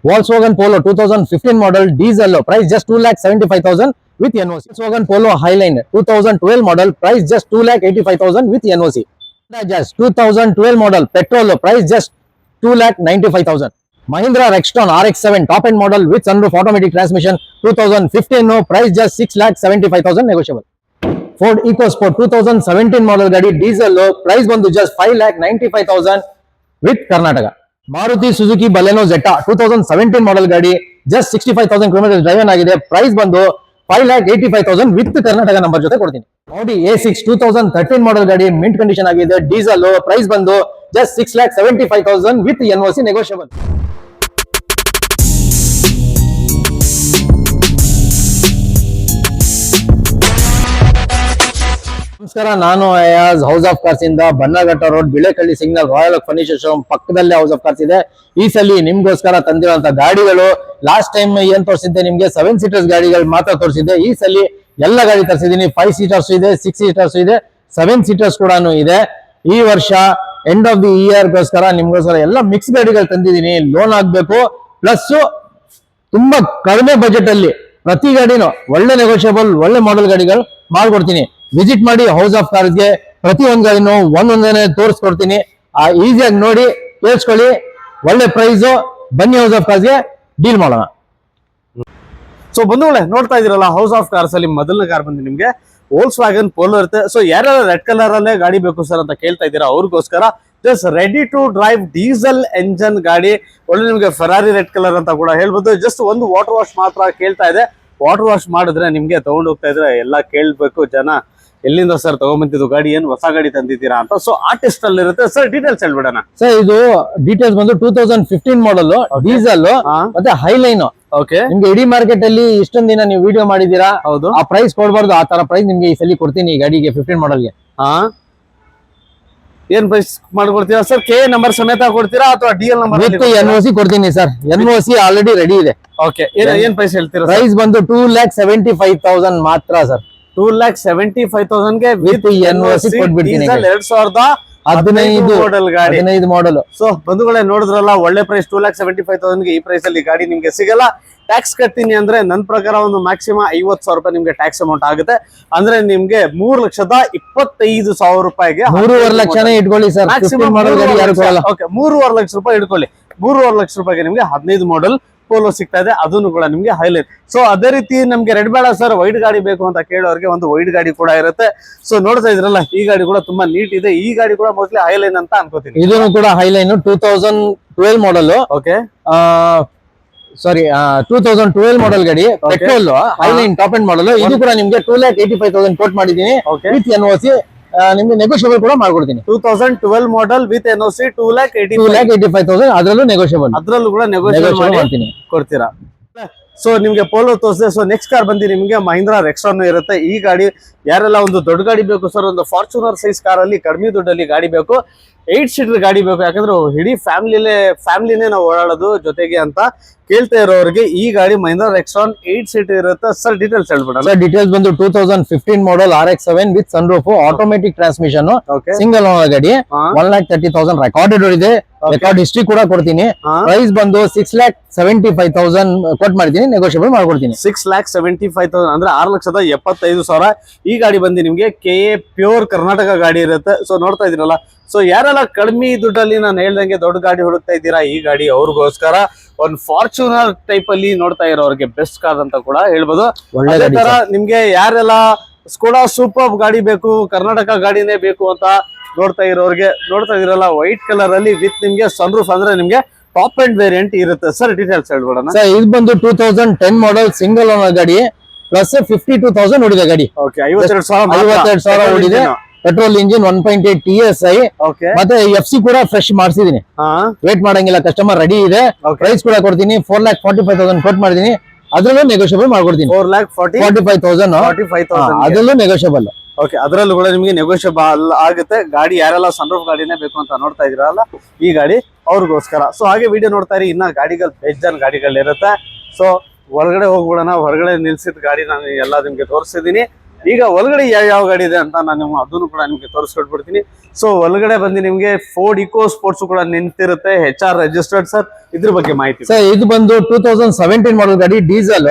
Volkswagen Polo 2015 model diesel price just 2,75,000 with NOC. Volkswagen Polo Highline 2012 model price just 2,85,000 with NOC. Jazz 2012 model petrol price just 2,95,000. Mahindra Rexton RX-7 top end model with sunroof automatic transmission 2015 price just 6,75,000 negotiable. Ford EcoSport 2017 model ಗಾಡಿ diesel price ಬಂದು just 5,95,000 with Karnataka. Maruti Suzuki Baleno Jetta 2017 model ಗಾಡಿ just 65,000 kilometre driven ಆಗಿದೆ. Price ಬಂದು 5,85,000 with Karnataka number ಜೊತೆ ಕೊಡ್ತೀನಿ. Audi A6 2013 model ಗಾಡಿ mint condition ಆಗಿದೆ. Diesel price ಬಂದು ಜಸ್ಟ್ 6,75,000 ವಿತ್ NOC ನೆಗೋಷಿಯಬಲ್. ನಮಸ್ಕಾರ, ನಾನು ಅಯಾಜ್ ಹೌಸ್ ಆಫ್ ಕಾರ್ಸ್ ಇಂದ Bannerghatta road Bilekahalli signal royal furniture showroom ಪಕ್ಕದಲ್ಲೇ ಹೌಸ್ ಆಫ್ ಕಾರ್ಸ್ ಇದೆ. ಈ ಸಲ ನಿಮ್ಗೋಸ್ಕರ ತಂದಿರುವಂತ ಗಾಡಿಗಳು ಲಾಸ್ಟ್ ಟೈಮ್ ಏನ್ ತೋರಿಸಿದ್ದೆ ನಿಮ್ಗೆ 7 ಸೀಟರ್ಸ್ ಗಾಡಿಗಳು ಮಾತ್ರ ತೋರಿಸಿದ್ದೆ. ಈ ಸಲ ಎಲ್ಲ ಗಾಡಿ ತರಿಸಿದೀನಿ. 5 ಸೀಟರ್ಸ್ ಇದೆ, 6 ಸೀಟರ್ಸ್ ಇದೆ, 7 ಸೀಟರ್ಸ್ ಕೂಡ ಇದೆ. ಈ ವರ್ಷ ಎಂಡ್ ಆಫ್ ದಿ ಇಯರ್ ಗೋಸ್ಕರ ನಿಮ್ಗೋಸ್ಕರ ಎಲ್ಲ ಮಿಕ್ಸ್ ಗಾಡಿಗಳು ತಂದಿದ್ದೀನಿ. ಲೋನ್ ಆಗ್ಬೇಕು, ಪ್ಲಸ್ ತುಂಬಾ ಕಡಿಮೆ ಬಜೆಟ್ ಅಲ್ಲಿ ಪ್ರತಿ ಗಾಡಿನೂ ಒಳ್ಳೆ ನೆಗೋಷಿಯಬಲ್ ಒಳ್ಳೆ ಮಾಡೆಲ್ ಗಾಡಿಗಳು ಮಾಡ್ಕೊಡ್ತೀನಿ. ವಿಸಿಟ್ ಮಾಡಿ ಹೌಸ್ ಆಫ್ ಕಾರ್ಸ್ಗೆ. ಪ್ರತಿ ಒಂದ್ ಗಾಡಿನೂ ಒಂದೊಂದೇ ತೋರಿಸ್ಕೊಡ್ತೀನಿ. ಈಸಿಯಾಗಿ ನೋಡಿ ಕೇಳಿಸ್ಕೊಳ್ಳಿ. ಒಳ್ಳೆ ಪ್ರೈಸು. ಬನ್ನಿ ಹೌಸ್ ಆಫ್ ಕಾರ್ಸ್ಗೆ ಡೀಲ್ ಮಾಡೋಣ. ಸೊ ಬಂಧುಗಳೇ, ನೋಡ್ತಾ ಇದೀರಲ್ಲ ಹೌಸ್ ಆಫ್ ಕಾರ್ಸ್ ಅಲ್ಲಿ ಮೊದಲನೇ ಕಾರ್ ಬಂದು ನಿಮ್ಗೆ Volkswagen Polo ಇರುತ್ತೆ. ಸೊ ಯಾರೆಲ್ಲ ರೆಡ್ ಕಲರ್ ಅಲ್ಲೇ ಗಾಡಿ ಬೇಕು ಸರ್ ಅಂತ ಕೇಳ್ತಾ ಇದ್ದೀರಾ ಅವ್ರಿಗೋಸ್ಕರ just ready to drive diesel engine ಗಾಡಿ. ಒಳ್ಳೆ ನಿಮ್ಗೆ ಫೆರಾರಿ ರೆಡ್ ಕಲರ್ ಅಂತ ಕೂಡ ಹೇಳ್ಬೋದು. ಜಸ್ಟ್ ಒಂದು ವಾಟರ್ ವಾಶ್ ಮಾತ್ರ ಕೇಳ್ತಾ ಇದೆ. ವಾಟರ್ ವಾಶ್ ಮಾಡಿದ್ರೆ ನಿಮ್ಗೆ ತಗೊಂಡು ಹೋಗ್ತಾ ಇದ್ರೆ ಎಲ್ಲ ಕೇಳ್ಬೇಕು ಜನ, ಎಲ್ಲಿಂದ ಸರ್ ತಗೊಂಡ್ಬಂತಿದ್ದು ಗಾಡಿ, ಏನು ಹೊಸ ಗಾಡಿ ತಂದಿದ್ದೀರಾ ಅಂತ. ಸೊ ಆ ಟೆಸ್ಟ್ ಅಲ್ಲಿ ಇರುತ್ತೆ ಸರ್. ಡೀಟೇಲ್ಸ್ ಹೇಳ್ಬಿಡೋಣ ಸರ್. ಇದು ಡೀಟೇಲ್ಸ್ ಬಂದು 2015 ಮಾಡಲ್ ಡೀಸೆಲ್ ಮತ್ತೆ ಹೈಲೈನ್. ಓಕೆ, ನಿಮ್ಗೆ ಇಡೀ ಮಾರ್ಕೆಟ್ ಅಲ್ಲಿ ಇಷ್ಟೊಂದ್ ದಿನ ನೀವು ವಿಡಿಯೋ ಮಾಡಿದೀರಾ. ಹೌದು, ಆ ಪ್ರೈಸ್ ಕೊಡಬಾರ್ದು. ಆ ತರ ಪ್ರೈಸ್ ನಿಮ್ಗೆ ಈ ಸಲ ಕೊಡ್ತೀನಿ. ಈ ಗಾಡಿಗೆ 15 ಮಾಡಲ್ಗೆ ಏನ್ ಪ್ರೈಸ್ ಮಾಡ್ಕೊಡ್ತೀರಾ ಸರ್? ಕೆ ನಂಬರ್ ಸಮೇತ ಕೊಡ್ತೀರಾ ಅಥವಾ DL ನಂಬರ್ NOC ಕೊಡ್ತೀನಿ ಸರ್. NOC ಆಲ್ರೆಡಿ ರೆಡಿ ಇದೆ. ಓಕೆ, ಏನ್ ಪ್ರೈಸ್ ಹೇಳ್ತೀರಾ? ಪ್ರೈಸ್ ಬಂದು 2,75,000 ಮಾತ್ರ ಸರ್. 2,75,000 ಗೆ ವಿತ್ NOC ಕೊಟ್ಬಿಡ್ತೀನಿ. 2015 ಮಾಡಲ್. ಸೊ ಬಂಧುಗಳೇ, ನೋಡಿದ್ರಲ್ಲ ಒಳ್ಳೆ ಪ್ರೈಸ್. 2,75,000 ಗೆ ಈ ಪ್ರೈಸ್ ಅಲ್ಲಿ ಗಾಡಿ ನಿಮ್ಗೆ ಸಿಗಲ್ಲ. ಟ್ಯಾಕ್ಸ್ ಕಟ್ತೀನಿ ಅಂದ್ರೆ ನನ್ನ ಪ್ರಕಾರ ಒಂದು ಮ್ಯಾಕ್ಸಿಮಮ್ 50,000 ರೂಪಾಯಿ ನಿಮ್ಗೆ ಟ್ಯಾಕ್ಸ್ ಅಮೌಂಟ್ ಆಗುತ್ತೆ. ಅಂದ್ರೆ ನಿಮ್ಗೆ 3,25,000 ರೂಪಾಯಿಗೆ 3.5 ಲಕ್ಷನೇ ಇಟ್ಕೊಳ್ಳಿ ಸರ್. ಮ್ಯಾಕ್ಸಿಮಮ್ 3.5 ಲಕ್ಷ ರೂಪಾಯಿ ಇಟ್ಕೊಳ್ಳಿ. 3.5 ಲಕ್ಷ ರೂಪಾಯಿಗೆ ನಿಮ್ಗೆ 15 ಮಾಡಲ್ ಪೋಲೋ ಸಿಗ್ತಾ ಇದೆ. ಅದನ್ನು ಕೂಡ ನಿಮ್ಗೆ ಹೈಲೈಟ್. ಸೊ ಅದೇ ರೀತಿ ನಮ್ಗೆ ರೆಡ್ ಬೇಡ ಸರ್, ವೈಟ್ ಗಾಡಿ ಬೇಕು ಅಂತ ಕೇಳೋರಿಗೆ ಒಂದು ವೈಟ್ ಗಾಡಿ ಕೂಡ ಇರುತ್ತೆ. ಸೊ ನೋಡ್ತಾ ಇದ್ರಲ್ಲ, ಈ ಗಾಡಿ ಕೂಡ ತುಂಬಾ ನೀಟ್ ಇದೆ. ಈ ಗಾಡಿ ಕೂಡ ಮೋಸ್ಟ್ಲಿ ಹೈಲೈನ್ ಅಂತ ಅನ್ಕೋತೀನಿ. ಇದನ್ನು ಕೂಡ ಹೈಲೈನ್ 2012 ಮಾಡಲ್. ಓಕೆ, ಸಾರಿ 2012 ಮಾಡಲ್ ಗಾಡಿ petrol Highline top end model. ಇದು ಕೂಡ ನಿಮ್ಗೆ 2,85,000 ಕೋಟ್ ಮಾಡಿದೀನಿ ವಿತ್ NOC. ನಿಮ್ಗೆ ನೆಗೋಷಿಯಬಲ್ ಕೂಡ ಮಾಡ್ಕೊಡ್ತೀನಿ. 2012 ಮಾಡಲ್ ವಿತ್ NOC 2,85,000 ಅದರಲ್ಲೂ ನೆಗೋಷಿಯಬಲ್. ಅದ್ರಲ್ಲೂ ಕೂಡ ನೆಗೋಷಿಯಬಲ್ ಮಾಡ್ತೀನಿ, ಕೊಡ್ತೀರಾ. ಸೊ ನಿಮ್ಗೆ ಪೋಲೋ ತೋರಿಸಿದೆ. ಸೊ ನೆಕ್ಸ್ಟ್ ಕಾರ್ ಬಂದು ನಿಮ್ಗೆ ಮಹೀಂದ್ರಾ ರೆಕ್ಸಾನ್ ಇರುತ್ತೆ. ಈ ಗಾಡಿ ಯಾರೆಲ್ಲ ಒಂದು ದೊಡ್ಡ ಗಾಡಿ ಬೇಕು ಸರ್, ಒಂದು ಫಾರ್ಚುನರ್ ಸೈಜ್ ಕಾರ್ ಅಲ್ಲಿ ಕಡಿಮೆ ದುಡ್ಡಲ್ಲಿ ಗಾಡಿ ಬೇಕು, 8 ಸೀಟರ್ ಗಾಡಿ ಬೇಕು, ಯಾಕಂದ್ರೆ ಇಡೀ ಫ್ಯಾಮಿಲಿನೇ ನಾವು ಓಡಾಡೋದು ಜೊತೆಗೆ ಅಂತ ಕೇಳ್ತಾ ಇರೋರಿಗೆ ಈ ಗಾಡಿ ಮಹೀಂದ್ರಾ ರೆಕ್ಸಾನ್ 8 ಸೀಟರ್ ಇರುತ್ತೆ. ಸರ್ ಡೀಟೇಲ್ಸ್ ಹೇಳ್ಬಿಡೋಣ. ಸರ್ ಡೀಟೇಲ್ಸ್ ಬಂದು 2015 model RX-7 with sunroof automatic transmission single owner ಗಾಡಿ. 1,30,000 ರೆಕಾರ್ಡೆಡ್ ಇದೆ. ರೆಕಾರ್ಡ್ ಹಿಸ್ಟ್ರಿ ಕೂಡ ಕೊಡ್ತೀನಿ. ಪ್ರೈಸ್ ಬಂದು 6,75,000 ಕೊಟ್ ಮಾಡಿದ್ದೀನಿ. ನೆಗೋಷಿಯಬಲ್ ಮಾಡ್ಕೊಡ್ತೀನಿ. 6,75,000 ಅಂದ್ರೆ 6,75,000. ಈ ಗಾಡಿ ಬಂದು ನಿಮ್ಗೆ KA ಪ್ಯೂರ್ ಕರ್ನಾಟಕ ಗಾಡಿ ಇರುತ್ತೆ. ಸೊ ನೋಡ್ತಾ ಇದೀರಲ್ಲ, ಸೊ ಯಾರೆಲ್ಲ ಕಡಿಮೆ ದುಡ್ಡಲ್ಲಿ ನಾನು ಹೇಳ್ದಂಗೆ ದೊಡ್ಡ ಗಾಡಿ ಹುಡುಕ್ತಾ ಇದ್ದೀರಾ, ಈ ಗಾಡಿ ಅವ್ರಿಗೋಸ್ಕರ ಒಂದು ಫಾರ್ಚುನರ್ ಟೈಪ್ ಅಲ್ಲಿ ನೋಡ್ತಾ ಇರೋರಿಗೆ ಬೆಸ್ಟ್ ಕಾರ್ ಅಂತ ಕೂಡ ಹೇಳ್ಬೋದು. ಅದೇ ತರ ನಿಮ್ಗೆ ಯಾರೆಲ್ಲ ಸ್ಕೋಡಾ ಸೂಪರ್ ಗಾಡಿ ಬೇಕು, ಕರ್ನಾಟಕ ಗಾಡಿನೇ ಬೇಕು ಅಂತ ನೋಡ್ತಾ ಇದಿರಲ್ಲ, ವೈಟ್ ಕಲರ್ ಅಲ್ಲಿ ವಿತ್ ನಿಮ್ಗೆ ಸನ್ರೂಫ್ ಅಂದ್ರೆ ನಿಮ್ಗೆ ಟಾಪ್ ಅಂಡ್ ವೇರಿಯಂಟ್ ಇರುತ್ತೆ. ಸರ್ ಡೀಟೇಲ್ಸ್ ಹೇಳ್ಬಿಡೋಣ. ಸರ್ ಇದು ಬಂದು 2010 ಮಾಡಲ್ ಸಿಂಗಲ್ ಓನರ್ ಗಾಡಿ ಪ್ಲಸ್ 52,000 ಓಡಿದೆ ಗಾಡಿ. ಓಕೆ, 52,000 ಓಡಿದೆ. Petrol engine 1.8 TSI. ಮತ್ತೆ FC ಕೂಡ ಫ್ರೆಶ್ ಮಾಡಿಸಿದೀನಿ. ವೇಟ್ ಮಾಡಂಗಿಲ್ಲ, ಕಸ್ಟಮರ್ ರೆಡಿ ಇದೆ. ಪ್ರೈಸ್ ಕೂಡ ಕೊಡ್ತೀನಿ. 4,45,000 ಕೊಟ್ ಮಾಡಿದೀನಿ. ಅದ್ರಲ್ಲೂ ನೆಗೋಷಿಯಬಲ್ ಮಾಡ್ಕೊಡ್ತೀನಿ. 4,45,000 ಅದ್ರಲ್ಲೂ ನೆಗೋಷಿಯಬಲ್. ಓಕೆ, ಅದರಲ್ಲೂ ಕೂಡ ನಿಮಗೆ ನೆಗೋಷಿಯಬಲ್ ಆಗುತ್ತೆ. ಗಾಡಿ ಯಾರೆಲ್ಲ ಸನ್ರೂಫ್ ಗಾಡಿನೇ ಬೇಕು ಅಂತ ನೋಡ್ತಾ ಇದ್ರಲ್ಲ, ಈ ಗಾಡಿ ಅವ್ರಿಗೋಸ್ಕರ. ಸೊ ಹಾಗೆ ವಿಡಿಯೋ ನೋಡ್ತಾ ಇರಿ. ಇನ್ನ ಗಾಡಿಗಳು ಬೇಜಾನ್ ಗಾಡಿಗಳಿರುತ್ತೆ. ಸೊ ಹೊರಗಡೆ ಹೋಗ್ಬಿಡೋಣ. ಹೊರಗಡೆ ನಿಲ್ಸಿದ ಗಾಡಿ ನಾನು ಎಲ್ಲ ನಿಮ್ಗೆ ತೋರಿಸಿದೀನಿ. ಈಗ ಒಳಗಡೆ ಯಾವ ಗಾಡಿ ಇದೆ ಅಂತ ನಾನು ಅದನ್ನು ಕೂಡ ನಿಮ್ಗೆ ತೋರಿಸ್ಕೊಟ್ಬಿಡ್ತೀನಿ. ಸೊ ಒಳಗಡೆ ಬಂದು ನಿಮ್ಗೆ ಫೋರ್ಡ್ ಇಕೋ ಸ್ಪೋರ್ಟ್ಸ್ ಕೂಡ ನಿಂತಿರುತ್ತೆ, HR ರಿಜಿಸ್ಟರ್ಡ್ ಸರ್. ಇದ್ರ ಬಗ್ಗೆ ಮಾಹಿತಿ ಸರ್ ಇದು ಬಂದು 2017 ಮಾಡಲ್ ಗಾಡಿ, diesel,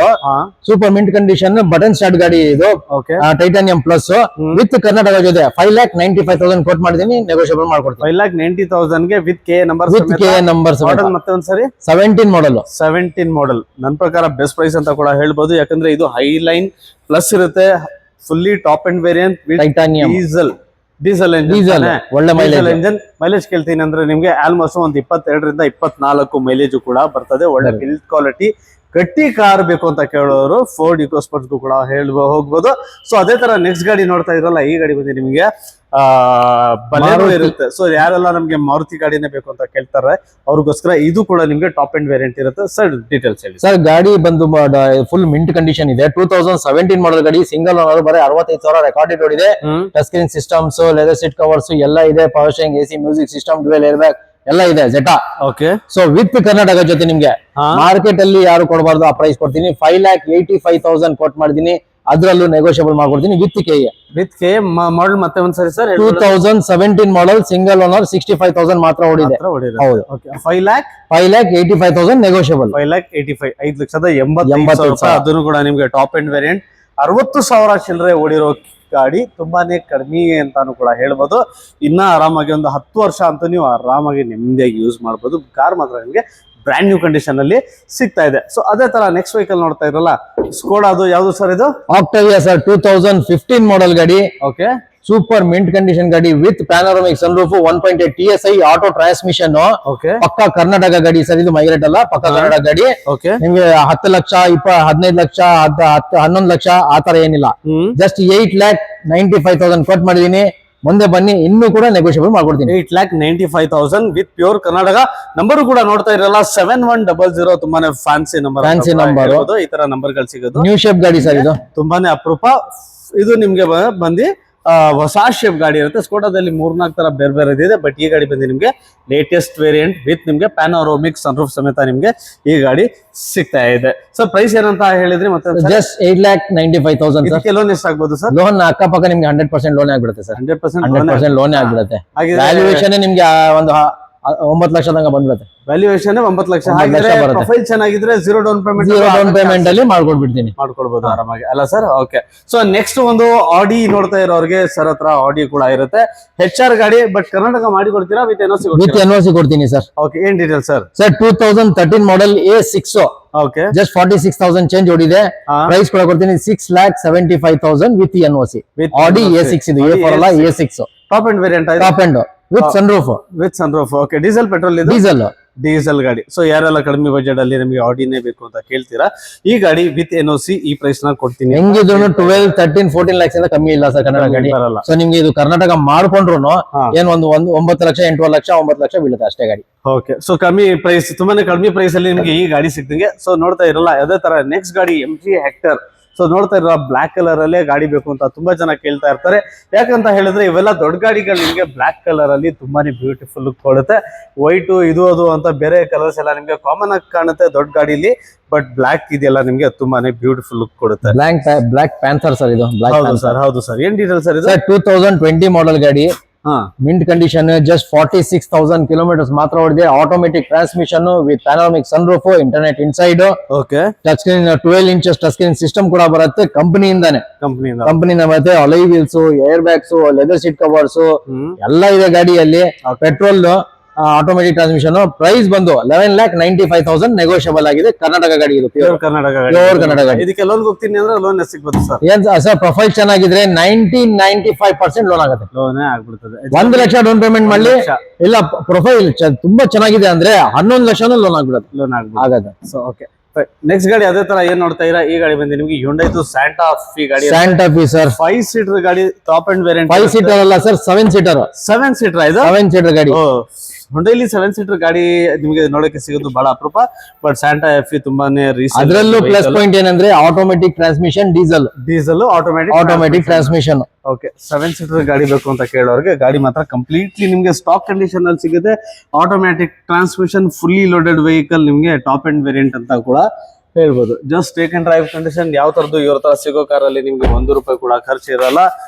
super mint condition, button start ಗಾಡಿ ಇದು, ಟೈಟಾನಿಯಂ ಪ್ಲಸ್ ವಿತ್ ಕರ್ನಾಟಕ ಜೊತೆ 5,95,000 ಕೋಟ್ ಮಾಡಿದೀನಿ, ನೆಗೋಷಿಯಬಲ್ ಮಾಡ್ಕೊಡ್ತೀನಿ. 5,90,000 ಗೆ ವಿತ್ KA ನಂಬರ್ ಮತ್ತೆ ಒಂದ್ಸರಿ 17 ಮಾಡಲ್. ನನ್ನ ಪ್ರಕಾರ ಬೆಸ್ಟ್ ಪ್ರೈಸ್ ಅಂತ ಕೂಡ ಹೇಳ್ಬೋದು, ಯಾಕಂದ್ರೆ ಇದು ಹೈ ಲೈನ್ ಪ್ಲಸ್ ಇರುತ್ತೆ, fully top end variant titanium diesel diesel ಒಳ್ಳೆ ಮೈಲೇಜ್ ಕೇಳ್ತೀನಿ ಅಂದ್ರೆ ನಿಮ್ಗೆ ಆಲ್ಮೋಸ್ಟ್ ಒಂದು 22ರಿಂದ 24 ಮೈಲೇಜ್ ಕೂಡ ಬರ್ತದೆ. ಒಳ್ಳೆ ಬಿಲ್ಡ್ ಕ್ವಾಲಿಟಿ, ಗಟ್ಟಿ ಕಾರ್ ಬೇಕು ಅಂತ ಕೇಳೋರು ಫೋರ್ಡ್ ಇಕೋ ಸ್ಪೋರ್ಟ್ಸ್ ಕೂಡ ಹೋಗ್ಬೋದು. ಸೊ ಅದೇ ತರ ನೆಕ್ಸ್ಟ್ ಗಾಡಿ ನೋಡ್ತಾ ಇದ್ರಲ್ಲ, ಈ ಗಾಡಿ ಬಂದು ನಿಮ್ಗೆ ಬಲೇನೋ ಇರುತ್ತೆ. ಸೊ ಯಾರೆಲ್ಲ ನಮ್ಗೆ ಮಾರುತಿ ಗಾಡಿನೇ ಬೇಕು ಅಂತ ಕೇಳ್ತಾರೆ ಅವ್ರಿಗೋಸ್ಕರ ಇದು ಕೂಡ ನಿಮ್ಗೆ ಟಾಪ್ ಅಂಡ್ ವೇರಿಯಂಟ್ ಇರುತ್ತೆ. ಸರ್ ಡೀಟೇಲ್ಸ್ ಹೇಳಿ ಸರ್. ಗಾಡಿ ಬಂದು ಫುಲ್ ಮಿಂಟ್ ಕಂಡೀಷನ್ ಇದೆ, 2017 ಮಾಡಲ್ ಗಾಡಿ, ಸಿಂಗಲ್ ಓನರ್, ಬರೀ 65,000 ರೆಕಾರ್ಡೆಡ್ ಓಡಿದೆ. Touch screen systems, leather seat covers ಎಲ್ಲ ಇದೆ, power steering, AC music system, dual air bag ಎಲ್ಲ ಇದೆ, ಜೆಟಾ. ಓಕೆ. ಸೊ ವಿತ್ ಕರ್ನಾಟಕ ಜೊತೆ ನಿಮ್ಗೆ ಮಾರ್ಕೆಟ್ ಅಲ್ಲಿ ಯಾರು ಕೊಡಬಾರ್ದು ಆ ಪ್ರೈಸ್ ಕೊಡ್ತೀನಿ. 5,85,000 ಕೋಟ್ ಮಾಡಿದೀನಿ, ಅದ್ರಲ್ಲೂ ನೆಗೋಷಿಯಬಲ್ ಮಾಡ್ಕೊಡ್ತೀನಿ ವಿತ್ KA ಮಾಡಲ್. ಮತ್ತೆ ಒಂದ್ಸರಿ ಸರ್, 2017 ಮಾಡಲ್, ಸಿಂಗಲ್ ಓನರ್, 65,000 ಮಾತ್ರ ಓಡಿದೆ. ಹೌದು. 5,85,000 ನೆಗೋಷಿಯಬಲ್. 5,85,000 5,80,000 ಅದನ್ನು ಕೂಡ ನಿಮ್ಗೆ ಟಾಪ್ ಅಂಡ್ ವೇರಿಯಂಟ್. 60,000 ಚಿಲ್ಲರೆ ಓಡಿರೋ ಗಾಡಿ, ತುಂಬಾನೇ ಕಡಿಮೆ ಅಂತಾನು ಕೂಡ ಹೇಳ್ಬೋದು. ಇನ್ನ ಆರಾಮಾಗಿ ಒಂದು 10 ವರ್ಷ ಅಂತೂ ನೀವು ಆರಾಮಾಗಿ ನೆಮ್ಮದಿಯಾಗಿ ಯೂಸ್ ಮಾಡ್ಬೋದು. ಕಾರ್ ಮಾತ್ರ ನಿಮ್ಗೆ ಬ್ರ್ಯಾಂಡ್ ನ್ಯೂ ಕಂಡೀಷನ್ ಅಲ್ಲಿ ಸಿಗ್ತಾ ಇದೆ. ಸೊ ಅದೇ ತರ ನೆಕ್ಸ್ಟ್ ವೆಹಿಕಲ್ ನೋಡ್ತಾ ಇರಲ್ಲ, ಸ್ಕೋಡಾ, ಅದು ಯಾವ್ದು ಸರ್ ಇದು? ಆಕ್ಟಾವಿಯಾ ಸರ್, 2015 ಮಾಡಲ್ ಗಾಡಿ. ಓಕೆ. ಸೂಪರ್ ಮಿಂಟ್ ಕಂಡೀಷನ್ ಗಾಡಿ with panoramic sunroof, 1.8 TSI auto transmission. ಪಕ್ಕಾ ಕರ್ನಾಟಕ ಗಾಡಿ ಸರ್, ಇದು ಮೈಗ್ರೇಟ್ ಅಲ್ಲ, ಪಕ್ಕಾ ಕರ್ನಾಟಕ ಗಾಡಿ. ನಿಮ್ಗೆ 10 ಲಕ್ಷ, 15 ಲಕ್ಷ, 11 ಲಕ್ಷ ಆತರ ಏನಿಲ್ಲ, ಜಸ್ಟ್ 8,95,000 ಕೋಟ್ ಮಾಡಿದೀನಿ. ಮುಂದೆ ಬನ್ನಿ, ಇನ್ನೂ ಕೂಡ ನೆಗೋಷಿಯಬಲ್ ಮಾಡ್ಕೊಡ್ತೀನಿ. 8,95,000 ವಿತ್ ಪ್ಯೂರ್ ಕರ್ನಾಟಕ. ನಂಬರ್ ಕೂಡ ನೋಡ್ತಾ ಇರಲ್ಲ, 7100. ತುಂಬಾನೇ ಫ್ಯಾನ್ಸಿ ನಂಬರ್. ಈ ತರ ನಂಬರ್ ಗಳು ಸಿಗೋದು. ನ್ಯೂ ಶೇಪ್ ಗಾಡಿ ಸರ್, ಇದು ತುಂಬಾನೇ ಅಪರೂಪ. ಇದು ನಿಮ್ಗೆ ಬಂದು ಹೊಸ ಶೇಪ್ ಗಾಡಿ ಇರುತ್ತೆ. ಸ್ಕೋಡಾದಲ್ಲಿ 3-4 ತರ ಬೇರೆ ಇದೆ, ಬಟ್ ಈ ಗಾಡಿ ಬಂದು ನಿಮ್ಗೆ ಲೇಟೆಸ್ಟ್ ವೇರಿಯಂಟ್ ವಿತ್ ನಿಮ್ಗೆ ಪ್ಯಾನೋರಾಮಿಕ್ ಸನ್ರೂಫ್ ಸಮೇತ ನಿಮ್ಗೆ ಈ ಗಾಡಿ ಸಿಗ್ತಾ ಇದೆ. ಸೊ ಪ್ರೈಸ್ ಏನಂತ ಹೇಳಿದ್ರಿ? ಮತ್ತೆ ಜಸ್ಟ್ 8,95,000 ಲೋನ್ ಎಷ್ಟಾಗ್ಬೋದು ಸರ್? ಲೋನ್ ಅಕ್ಕಪಕ್ಕ ನಿಮ್ಗೆ 100% ಲೋನ್ ಆಗ್ಬಿಡುತ್ತೆ ಸರ್. 100% ಲೋನ್ ಆಗ್ಬಿಡುತ್ತೆ. ವ್ಯಾಲ್ಯೂಯೇಷನ್ ನಿಮ್ಗೆ ಒಂದು 9 ಲಕ್ಷ ತನಕ ಬಂದ್ಬಿಡುತ್ತೆ. ವ್ಯಾಲ್ಯೂಯೇಷನ್ 9 ಲಕ್ಷ. ಪ್ರೊಫೈಲ್ ಚೆನ್ನಾಗಿದ್ರೆ ಝೀರೋ ಡೌನ್ ಪೇಮೆಂಟ್ ಅಲ್ಲಿ ಮಾಡ್ಕೊಡ್ಬೋದು ಆರಾಮಾಗಿ, ಅಲ್ಲ ಸರ್? ಓಕೆ. ಸೊ ನೆಕ್ಸ್ಟ್ ಒಂದು ಆಡಿ ನೋಡ್ತಾ ಇರೋರಿಗೆ ಸರ್ ಹತ್ರ ಆಡಿ ಕೂಡ ಇರುತ್ತೆ, HR ಗಾಡಿ. ಬಟ್ ಕರ್ನಾಟಕ ಮಾಡಿ ಕೊಡ್ತೀರಾ ವಿತ್ NOC ಕೊಡ್ತೀನಿ ಸರ್. ಓಕೆ. ಏನ್ ಡೀಟೇಲ್ ಸರ್? 2013 ಮಾಡಲ್ A6. ಓಕೆ. ಜಸ್ಟ್ 46,000 ಚೇಂಜ್ ಓಡಿದೆ. ಪ್ರೈಸ್ ಕೂಡ ಕೊಡ್ತೀನಿ 6,75,000 ವಿತ್ NOC. ಆಡಿ A6 ಇದು, A4 ಅಲ್ಲ, A6 top end variant. Top and with sunroof. Okay. Diesel petrol? Diesel ಗಾಡಿ. ಸೊ ಯಾರೆಲ್ಲ ಕಡಿಮೆ ಬಜೆಟ್ ಅಲ್ಲಿ ನಮಗೆ ಆಡಿನೇ ಬೇಕು ಅಂತ ಕೇಳ್ತೀರಾ, ಈ ಗಾಡಿ ವಿತ್ NOC ಈ ಪ್ರೈಸ್ ನ ಕೊಡ್ತೀನಿ. ಹೆಂಗಿದ್ರು 12, 13, 14 lakhs ಇಂದ ಕಮ್ಮಿ ಇಲ್ಲ ಸರ್ ಕರ್ನಾಟಕ ಗಾಡಿ. ಸೊ ನಿಮ್ಗೆ ಇದು ಕರ್ನಾಟಕ ಮಾಡ್ಕೊಂಡ್ರು ಏನ್ ಒಂದು 9 ಲಕ್ಷ, 8 ಲಕ್ಷ, 9 ಲಕ್ಷ ಬೀಳುತ್ತೆ ಅಷ್ಟೇ ಗಾಡಿ. ಓಕೆ. ಸೊ ಕಮ್ಮಿ ಪ್ರೈಸ್, ತುಂಬಾನೇ ಕಡಿಮೆ ಪ್ರೈಸ್ ಅಲ್ಲಿ ನಿಮ್ಗೆ ಈ ಗಾಡಿ ಸಿಗ್ತಂಗೆ. ಸೊ ನೋಡ್ತಾ ಇರಲ್ಲ, ಅದೇ ತರ ನೆಕ್ಸ್ಟ್ ಗಾಡಿ MG ಹೆಕ್ಟರ್. ಸೊ ನೋಡ್ತಾ ಇರೋ ಬ್ಲಾಕ್ ಕಲರ್ ಅಲ್ಲೇ ಗಾಡಿ ಬೇಕು ಅಂತ ತುಂಬಾ ಜನ ಕೇಳ್ತಾ ಇರ್ತಾರೆ. ಯಾಕಂತ ಹೇಳಿದ್ರೆ ಇವೆಲ್ಲ ದೊಡ್ಡ ಗಾಡಿಗಳು ನಿಮ್ಗೆ ಬ್ಲಾಕ್ ಕಲರ್ ಅಲ್ಲಿ ತುಂಬಾನೇ ಬ್ಯೂಟಿಫುಲ್ ಲುಕ್ ಕೊಡುತ್ತೆ. ವೈಟ್ ಇದು ಅದು ಅಂತ ಬೇರೆ ಕಲರ್ಸ್ ಎಲ್ಲ ನಿಮ್ಗೆ ಕಾಮನ್ ಆಗಿ ಕಾಣುತ್ತೆ ದೊಡ್ಡ ಗಾಡಿಲಿ, ಬಟ್ ಬ್ಲಾಕ್ ಇದೆಲ್ಲ ನಿಮ್ಗೆ ತುಂಬಾನೇ ಬ್ಯೂಟಿಫುಲ್ ಲುಕ್ ಕೊಡುತ್ತೆ. ಬ್ಲಾಕ್ ಪ್ಯಾಂಥರ್ ಸರ್ ಇದು. ಹೌದು ಸರ್. ಏನ್ ಡೀಟೇಲ್ ಸರ್ ಇದು? 2020 ಮಾಡಲ್ ಗಾಡಿ, ಮಿಂಟ್ ಕಂಡೀಷನ್, ಜಸ್ಟ್ 46,000 ಕಿಲೋಮೀಟರ್ಸ್ ಮಾತ್ರ ಓಡಿದೆ. Automatic transmission with panoramic sunroof, internet inside. Okay. Touch screen 12 inches touch screen system ಕೂಡ ಬರುತ್ತೆ ಕಂಪನಿಯಿಂದಾನೆ. ಮತ್ತೆ ಅಲೈ wheels, air bags, leather seat covers ಎಲ್ಲ ಇದೆ ಗಾಡಿಯಲ್ಲಿ. Petrol, automatic transmission. ಪ್ರೈಸ್ ಬಂದು 11,95,000 ನೆಗೋಷಿಯಬಲ್ ಆಗಿದೆ. ಕರ್ನಾಟಕ ಗಾಡಿ ಇದು, ಪ್ಯೂರ್ ಕರ್ನಾಟಕ ಗಾಡಿ. ಇದಕ್ಕೆ ಲೋನ್ ಹೋಗ್ತೀನಿ ಅಂದ್ರೆ ಲೋನ್ ಸಿಗ್ಬೋದು ಸರ್? ಏನ್ ಸರ್, ಪ್ರೊಫೈಲ್ ಚೆನ್ನಾಗಿದ್ರೆ 90-95% ಲೋನ್ ಆಗುತ್ತೆ. ಲೋನೇ ಆಗ್ಬಿಡ್ತದೆ. 1 ಲಕ್ಷ ಡೌನ್ ಪೇಮೆಂಟ್ ಮಾಡ್ಲಿ, ಇಲ್ಲ ಪ್ರೊಫೈಲ್ ತುಂಬಾ ಚೆನ್ನಾಗಿದೆ ಅಂದ್ರೆ 11 ಲಕ್ಷನೂ ಲೋನ್ ಆಗ್ಬಿಡುತ್ತೆ. ಲೋನ್ ಆಗತ್ತೆ. So okay. ನೆಕ್ಸ್ಟ್ ಗಾಡಿ ಅದೇ ತರ ಏನ್ ನೋಡ್ತಾ ಇರಾ, ಈ ಗಾಡಿ ಬಂದು ನಿಮ್ಗೆ ಹ್ಯುಂಡೈ ಸ್ಯಾಂಟಾ ಫಿ ಗಾಡಿ. ಸ್ಯಾಂಟಾ ಫಿ ಸರ್, 5 ಸೀಟರ್ ಗಾಡಿ, ಟಾಪ್ ಅಂಡ್ ವೇರಿಯಂಟ್. 5 ಸೀಟರ್ ಅಲ್ಲ ಸರ್, 7 ಸೀಟರ್. 7 ಸೀಟರ್ ಇದು? 7 ಸೀಟರ್ ಗಾಡಿ. ಹುಂಡೈಲಿ 7 ಸೀಟರ್ ಗಾಡಿ ನಿಮಗೆ ನೋಡಕ್ಕೆ ಸಿಗೋದು ಬಹಳ ಅಪರೂಪ. ಬಟ್ ಸ್ಯಾಂಟಾ FE ತುಂಬಾನೇ ರೀಸೆಂಟ್. ಅದರಲ್ಲೂ ಪ್ಲಸ್ ಪಾಯಿಂಟ್ ಏನಂದ್ರೆ automatic transmission, diesel automatic transmission. Okay. 7 seater ಗಾಡಿ ಬೇಕು ಅಂತ ಕೇಳೋರಿಗೆ ಗಾಡಿ ಮಾತ್ರ ಕಂಪ್ಲೀಟ್ಲಿ ನಿಮ್ಗೆ ಸ್ಟಾಕ್ ಕಂಡೀಷನ್ ಅಲ್ಲಿ ಸಿಗುತ್ತೆ. Automatic transmission, fully loaded vehicle, ನಿಮ್ಗೆ ಟಾಪ್ ಅಂಡ್ ವೇರಿಯಂಟ್ ಅಂತ ಕೂಡ ಹೇಳ್ಬೋದು. Just take and drive condition ಯಾವ ತರದ್ದು ಇವ್ರ ಹತ್ರ ಸಿಗೋ ಕಾರಲ್ಲಿ ನಿಮ್ಗೆ ₹1 ಕೂಡ ಖರ್ಚು ಇರಲ್ಲ.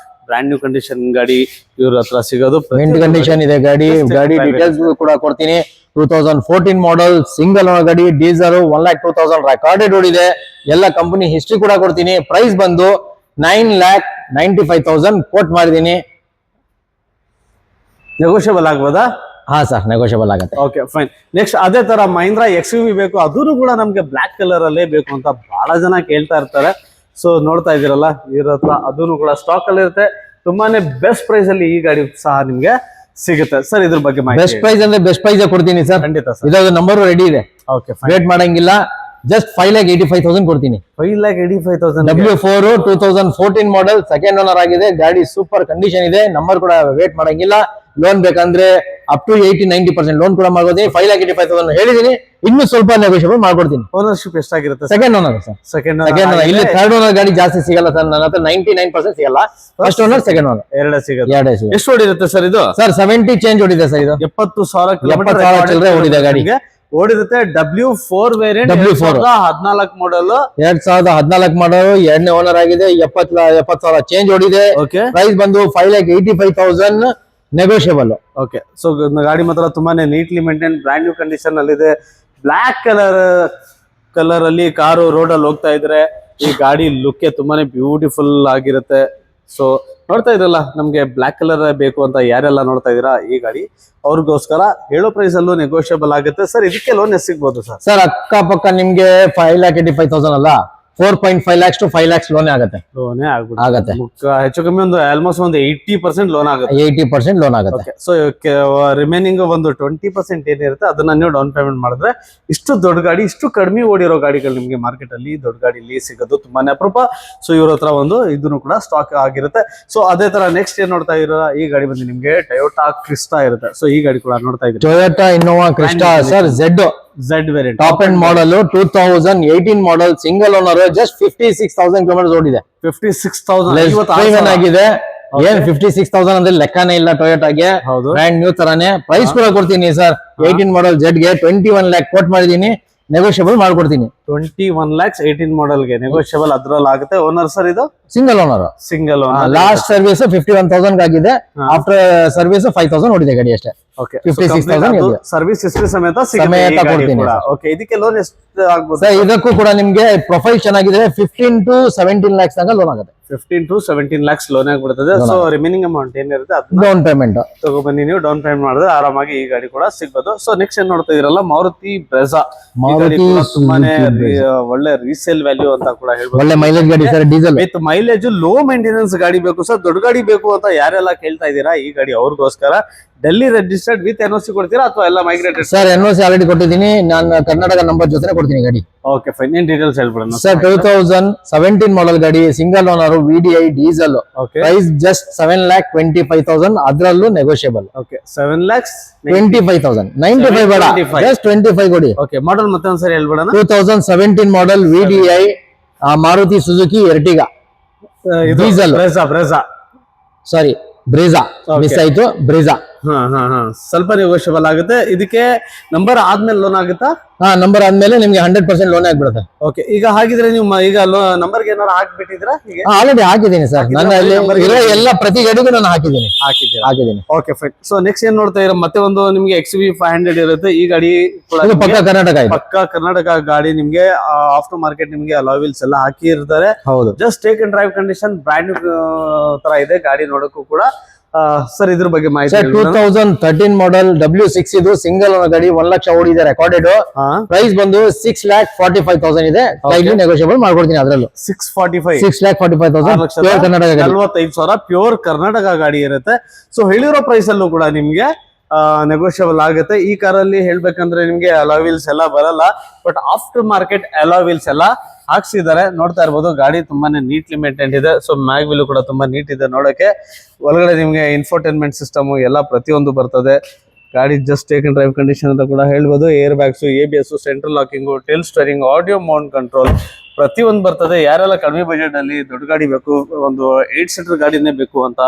ಬ್ರ್ಯಾಂಡ್ ನ್ಯೂ ಕಂಡೀಷನ್ ಗಾಡಿ ಇವ್ರ ಹತ್ರ ಸಿಗೋದು. ಮಿಂಟ್ ಕಂಡೀಷನ್ ಇದೆ ಗಾಡಿ. ಗಾಡಿ ಡೀಟೇಲ್ಸ್ ಕೂಡ ಕೊಡ್ತೀನಿ. 2014 ಮಾಡೆಲ್ ಸಿಂಗಲ್ ಓನರ್ ಗಾಡಿ, ಡೀಸೆಲ್ 1,02,000 ರೆಕಾರ್ಡೆಡ್ ಓಡಿದೆ. ಎಲ್ಲ ಕಂಪನಿ ಹಿಸ್ಟ್ರಿ ಕೂಡ ಕೊಡ್ತೀನಿ. ಪ್ರೈಸ್ ಬಂದು 9,95,000 ಕೋಟ್ ಮಾಡಿದೀನಿ. ನೆಗೋಷಿಯಬಲ್ ಆಗ್ಬೋದಾ? ಹಾ ಸರ್, ನೆಗೋಷಿಯಬಲ್ ಆಗುತ್ತೆ. Okay fine. ನೆಕ್ಸ್ಟ್ ಅದೇ ತರ ಮಹೀಂದ್ರಾ XUV ಬೇಕು, ಅದನ್ನು ಕೂಡ ನಮ್ಗೆ ಬ್ಲಾಕ್ ಕಲರ್ ಅಲ್ಲೇ ಬೇಕು ಅಂತ ಬಹಳ ಜನ ಕೇಳ್ತಾ ಇರ್ತಾರೆ. ಸೊ ನೋಡ್ತಾ ಇದೀರಲ್ಲ ಇವ್ರ ಹತ್ರ ಅದನ್ನು ಕೂಡ ಸ್ಟಾಕ್ ಅಲ್ಲಿ ಇರುತ್ತೆ. ತುಂಬಾನೇ ಬೆಸ್ಟ್ ಪ್ರೈಸ್ ಅಲ್ಲಿ ಈ ಗಾಡಿ ಸಹ ನಿಮ್ಗೆ ಸಿಗುತ್ತೆ. ಸರ್ ಇದ್ರ ಬಗ್ಗೆ ಬೆಸ್ಟ್ ಪ್ರೈಸ್ ಅಂದ್ರೆ ಬೆಸ್ಟ್ ಪ್ರೈಸ್ ಕೊಡ್ತೀನಿ ಸರ್. ಖಂಡಿತ ಸರ್. ಇದಾದ ನಂಬರ್ ರೆಡಿ ಇದೆ. ಓಕೆ ವೇಟ್ ಮಾಡಂಗಿಲ್ಲ. ಜಸ್ಟ್ 5,85,000 ಕೊಡ್ತೀನಿ. 5,85,000 W4 2014 ಮಾಡೆಲ್, ಸೆಕೆಂಡ್ ಓನರ್ ಆಗಿದೆ. ಗಾಡಿ ಸೂಪರ್ ಕಂಡೀಷನ್ ಇದೆ. ನಂಬರ್ ಕೂಡ ವೇಟ್ ಮಾಡಂಗಿಲ್ಲ. ಲೋನ್ ಬೇಕಂದ್ರೆ ಅಪ್ ಟು 80-90% ಲೋನ್ ಕೂಡ ಮಾಡ್ಕೊಡ್ತೀನಿ. 5,85,000 ಹೇಳಿದೀನಿ. ಇನ್ನು ಸ್ವಲ್ಪ ನೆಗೋಷಿಯಬಲ್ ಮಾಡ್ಕೊಡ್ತೀನಿ. ಓನರ್ಶಿಪ್ ಎಷ್ಟಾಗಿರುತ್ತೆ? Second owner sir. ಸೆಕೆಂಡ್ ಇಲ್ಲಿ ಥರ್ಡ್ ಓನರ್ ಗಾಡಿ ಜಾಸ್ತಿ ಸಿಗಲ್ಲ ಸರ್. ನನ್ನ ಹತ್ರ 99% ಸಿಗಲ್ಲ. ಫಸ್ಟ್ ಓನರ್, ಸೆಕೆಂಡ್ ಓನರ್ ಎರಡೇ ಸಿಗುತ್ತೆ. ಎರಡೇ ಸಿಗುತ್ತೆ. ಎಷ್ಟು ಓಡಿರುತ್ತೆ ಸರ್ ಇದು? ಸರ್ 70 ಚೇಂಜ್ ಓಡಿದೆ ಸರ್. ಇದು 70,000 70,000 ಚಿಲ್ಲರೆ ಓಡಿದೆ ಗಾಡಿ. ಓಡಿರುತ್ತೆ. W4 ವೇರಿಯಂಟ್, 2014 ಮಾಡೆಲ್, 2014 ಮಾಡಲು ಎರಡನೇ ಓನರ್ ಆಗಿದೆ. 70,000 ಚೇಂಜ್ ಓಡಿದೆ. ಓಕೆ. ಪ್ರೈಸ್ ಬಂದು 5,85,000 ನೆಗೋಷಿಯಬಲ್. ಓಕೆ. ಸೊ ಗಾಡಿ ಮಾತ್ರ ತುಂಬಾನೇ neatly maintain, brand new condition ಅಲ್ಲಿ ಇದೆ. ಬ್ಲಾಕ್ ಕಲರ್ ಅಲ್ಲಿ ಕಾರು ರೋಡ್ ಅಲ್ಲಿ ಹೋಗ್ತಾ ಇದ್ರೆ ಈ ಗಾಡಿ ಲುಕ್ ತುಂಬಾನೇ ಬ್ಯೂಟಿಫುಲ್ ಆಗಿರುತ್ತೆ. ಸೊ ನೋಡ್ತಾ ಇದ್ರಲ್ಲ, ನಮ್ಗೆ ಬ್ಲಾಕ್ ಕಲರ್ ಬೇಕು ಅಂತ ಯಾರೆಲ್ಲ ನೋಡ್ತಾ ಇದೀರಾ ಈ ಗಾಡಿ ಅವ್ರಿಗೋಸ್ಕರ ಹೇಳೋ ಪ್ರೈಸ್ ಅಲ್ಲೂ ನೆಗೋಷಿಯಬಲ್ ಆಗುತ್ತೆ. ಸರ್ ಇದಕ್ಕೆ ಲೋನ್ ಎಷ್ಟು ಸಿಗ್ಬೋದು ಸರ್? ಸರ್ ಅಕ್ಕಪಕ್ಕ ನಿಮ್ಗೆ 5,85,000 ಅಲ್ಲ, 4.5 lakhs to 5 lakhs ಲೋನ್ ಆಗುತ್ತೆ. ಲೋನೇ ಆಗುತ್ತೆ. ಹೆಚ್ಚು ಕಮ್ಮಿ ಒಂದು ಆಲ್ಮೋಸ್ಟ್ ಒಂದು 80% ಲೋನ್ ಆಗುತ್ತೆ. 80% ಲೋನ್ ಆಗುತ್ತೆ. ಸೊ ರಿಮೈನಿಂಗ್ ಒಂದು 20% ಏನಿರುತ್ತೆ ಅದನ್ನ ನೀವು ಡೌನ್ ಪೇಮೆಂಟ್ ಮಾಡಿದ್ರೆ ಇಷ್ಟು ದೊಡ್ಡ ಗಾಡಿ, ಇಷ್ಟು ಕಡಿಮೆ ಓಡಿರೋ ಗಾಡಿಗಳು ನಿಮ್ಗೆ ಮಾರ್ಕೆಟ್ ಅಲ್ಲಿ ದೊಡ್ಡ ಗಾಡಿಲಿ ಸಿಗೋದು ತುಂಬಾನೇ ಅಪರೂಪ. ಸೊ ಇವ್ರ ಹತ್ರ ಒಂದು ಇದನ್ನು ಕೂಡ ಸ್ಟಾಕ್ ಆಗಿರುತ್ತೆ. ಸೊ ಅದೇ ತರ ನೆಕ್ಸ್ಟ್ ಏನ್ ನೋಡ್ತಾ ಇರೋ ಈ ಗಾಡಿ ಬಂದು ನಿಮ್ಗೆ ಟೊಯೋಟಾ ಕ್ರಿಸ್ಟಾ ಇರುತ್ತೆ. ಸೊ ಈ ಗಾಡಿ ಕೂಡ ನೋಡ್ತಾ ಇದ್ದೀವಿ. Toyota Innova Crysta sir, Z variant, top end model, 2018 model, single owner, just 56,000 kilometre ಓಡಿದೆ. 56,000 ಆಗಿದೆ. ಏನ್ 56,000 ಅಂದ್ರೆ ಲೆಕ್ಕನೇ ಇಲ್ಲ ಟೊಯೋಟಾಗೆ. ಹೌದು, ಬ್ರ್ಯಾಂಡ್ ನ್ಯೂ ತರಾನೇ. ಪ್ರೈಸ್ ಕೂಡ ಕೊಡ್ತೀನಿ ಸರ್. 18 ಮಾಡೆಲ್ ಜೆಡ್ ಗೆ 21 lakh ಕೋಟ್ ಮಾಡಿದೀನಿ. ನೆಗೋಷಿಯಬಲ್ ಮಾಡ್ಕೊಡ್ತೀನಿ. 21 lakhs 18 ಮಾಡೆಲ್ ಗೆ ನೆಗೋಷಿಯಬಲ್ ಅದ್ರಲ್ಲಿ ಆಗುತ್ತೆ. ಓನರ್ ಸರ್ ಇದು single owner. Single owner. Last service 51,000 ಆಗಿದೆ. ಆಫ್ಟರ್ ಸರ್ವಿಸ್ 5,000 ಓಡಿದೆ ಗಾಡಿ ಅಷ್ಟೇ. ಓಕೆ. 56,000 ಸರ್ವಿಸ್ ಹಿಸ್ಟ್ರಿ ಸಮೇತ ಕೊಡ್ತೀನಿ. ಓಕೆ. ಇದಕ್ಕೆ ಲೋನ್ ಎಷ್ಟು ಆಗ್ಬೋದು ಸರ್? ಇದಕ್ಕೂ ಕೂಡ ನಿಮ್ಗೆ ಪ್ರೊಫೈಲ್ ಚೆನ್ನಾಗಿದೆ. 15 to 17 lakhs ತನಕ ಲೋನ್ ಆಗುತ್ತೆ. 15 to 17 lakhs ಲೋನ್ ಆಗ್ಬಿಡ್ತದೆ. ಸೊ ರಿಮೈನಿಂಗ್ ಅಮೌಂಟ್ ಏನಿರುತ್ತೆ ಅದನ್ನ ಡೌನ್ ಪೇಮೆಂಟ್ ತಗೊಬನ್ನಿ. ನೀವು ಡೌನ್ ಪೇಮೆಂಟ್ ಮಾಡಿದ್ರೆ ಆರಾಮಾಗಿ ಈ ಗಾಡಿ ಕೂಡ ಸಿಗ್ಬೋದು. ಸೊ ನೆಕ್ಸ್ಟ್ ಏನ್ ನೋಡ್ತಾ ಇದೀರಲ್ಲ, ಮಾರುತಿ ಬ್ರೆಜಾ. ತುಂಬಾನೇ ಒಳ್ಳೆ ರೀಸೇಲ್ ವ್ಯಾಲ್ಯೂ ಅಂತ ಕೂಡ ಹೇಳ್ಬೋದು. ಒಳ್ಳೆ ಮೈಲೇಜ್ ಗಾಡಿ sir. Diesel with mileage, low maintenance ಗಾಡಿ ಬೇಕು ಸರ್, ದೊಡ್ಡ ಗಾಡಿ ಬೇಕು ಅಂತ ಯಾರೆಲ್ಲ ಕೇಳ್ತಾ ಇದ್ದೀರಾ ಈ ಗಾಡಿ ಅವ್ರಿಗೋಸ್ಕರ. ಡೆಲ್ಲಿ ರಿಜಿಸ್ಟರ್ಡ್ ವಿತ್ NOC ಕೊಡ್ತೀರಾ ಅಥವಾ ಎಲ್ಲ ಮೈಗ್ರೇಟೆಡ್? ಸರ್ NOC ಆಲ್ರೆಡಿ ಕೊಟ್ಟಿದ್ದೀನಿ. ನಾನು ಕರ್ನಾಟಕ ನಂಬರ್ ಜೊತೆ ಕೊಡ್ತೀನಿ ಗಾಡಿ. Okay fine. ಏನ್ ಡೀಟೇಲ್ಸ್ ಹೇಳ್ಬಿಡೋಣ ಸರ್? 2017 ಮಾಡೆಲ್ ಗಾಡಿ, single owner, VDI diesel. Price just 7,25,000. ಅದ್ರಲ್ಲೂ ನೆಗೋಷಿಯಬಲ್. ಓಕೆ. 7,25,000. 95 ಬೇಡ, ಜಸ್ಟ್ 25 ಕೊಡಿ. ಓಕೆ. ಮಾಡೆಲ್ ಮತ್ತೆ ಒಂದ್ಸರಿ ಹೇಳ್ಬಿಡೋಣ. 2017 model, VDI Maruti Suzuki Ertiga diesel. Brezza sorry, Brezza miss ಆಯ್ತು. ಬ್ರೆಜಾ ಸ್ವಲ್ಪ ನೆಗೋಷಿಯಬಲ್ ಆಗುತ್ತೆ. ಇದಕ್ಕೆ ನಂಬರ್ ಆದ್ಮೇಲೆ ಲೋನ್ ಆಗುತ್ತಾ? ನಂಬರ್ ಆದ್ಮೇಲೆ ನಿಮ್ಗೆ 100% ಲೋನ್ ಆಗ್ಬಿಡುತ್ತೆ. ಓಕೆ. ಈಗ ಹಾಗಿದ್ರೆ ನೀವು ಈಗ ನಂಬರ್ಗೆ ಏನಾರು ಹಾಕ್ಬಿಟ್ಟಿದ್ರಾ? ಹೀಗೆ ಆಲ್ರೆಡಿ ಹಾಕಿದ್ದೀನಿ ಸರ್. ನನ್ನ ಎಲ್ಲ ಪ್ರತಿ ಗಾಡಿಗೂ ನಾನು ಹಾಕಿದ್ದೀನಿ. Okay fine. ಸೊ ನೆಕ್ಸ್ಟ್ ಏನ್ ನೋಡ್ತಾ ಇರೋ, ಮತ್ತೆ ಒಂದು ನಿಮ್ಗೆ XUV 500 ಇರುತ್ತೆ. ಈ ಗಾಡಿ ಪಕ್ಕ ಕರ್ನಾಟಕ ಇದೆ. ಪಕ್ಕ ಕರ್ನಾಟಕ ಗಾಡಿ. ನಿಮ್ಗೆ ಆಫ್ಟರ್ ಮಾರ್ಕೆಟ್ ನಿಮ್ಗೆ ಅಲಾಯ್ ವೀಲ್ಸ್ ಎಲ್ಲ ಹಾಕಿ ಇರ್ತಾರೆ. ಹೌದು. Just take and drive condition, brand ತರ ಇದೆ ಗಾಡಿ ನೋಡಕ್ಕೂ ಕೂಡ. ಸರ್ ಇದ್ರ ಬಗ್ಗೆ ಮಾಹಿತಿ. 2013 ಮಾಡೆಲ್, W6 ಇದು, ಸಿಂಗಲ್ ಓನರ್ ಗಾಡಿ, 1 ಲಕ್ಷ ಓಡಿದೆ ರೆಕಾರ್ಡೆಡ್. ಪ್ರೈಸ್ ಬಂದು 6,45,000 ಇದೆ. ಸ್ಲೈಟ್ಲಿ ನೆಗೋಷಿಯಬಲ್ ಮಾಡ್ಕೊಡ್ತೀನಿ. ಅದರಲ್ಲೂ 6,45,000 ಪ್ಯೂರ್ ಕರ್ನಾಟಕ ಗಾಡಿ. 45,000 ಪ್ಯೂರ್ ಕರ್ನಾಟಕ ಗಾಡಿ ಇರುತ್ತೆ. ಸೊ ಹೇಳಿರೋ ಪ್ರೈಸ್ ಅಲ್ಲೂ ಕೂಡ ನಿಮ್ಗೆ ನೆಗೋಷಿಯಬಲ್ ಆಗುತ್ತೆ. ಈ ಕಾರಲ್ಲಿ ಹೇಳ್ಬೇಕಂದ್ರೆ ನಿಮ್ಗೆ ಅಲಾಯ್ ವೀಲ್ಸ್ ಎಲ್ಲ ಬರಲ್ಲ, but after market alloy wheels ಎಲ್ಲ ಹಾಕ್ಸಿದ್ದಾರೆ. ನೋಡ್ತಾ ಇರ್ಬೋದು, ಗಾಡಿ ತುಂಬಾನೇ ನೀಟ್ಲಿ ಮೇಂಟೈನ್ ಇದೆ. ಸೊ ಮ್ಯಾಗ್ ವೀಲ್ ಕೂಡ ತುಂಬಾ ನೀಟ್ ಇದೆ ನೋಡಕ್ಕೆ. ಒಳಗಡೆ ನಿಮ್ಗೆ ಇನ್ಫೋಟೈನ್ಮೆಂಟ್ ಸಿಸ್ಟಮ್ ಎಲ್ಲ ಪ್ರತಿಯೊಂದು ಬರ್ತದೆ. ಗಾಡಿ just take and drive condition ಅಂತ ಕೂಡ ಹೇಳ್ಬೋದು. Air bags, ABS, central locking, tilt steering, audio mount control, ಪ್ರತಿಯೊಂದು ಬರ್ತದೆ. ಯಾರೆಲ್ಲ ಕಡಿಮೆ ಬಜೆಟ್ ಅಲ್ಲಿ ದೊಡ್ಡ ಗಾಡಿ ಬೇಕು, ಒಂದು 8 ಸೀಟರ್ ಗಾಡಿನೇ ಬೇಕು ಅಂತ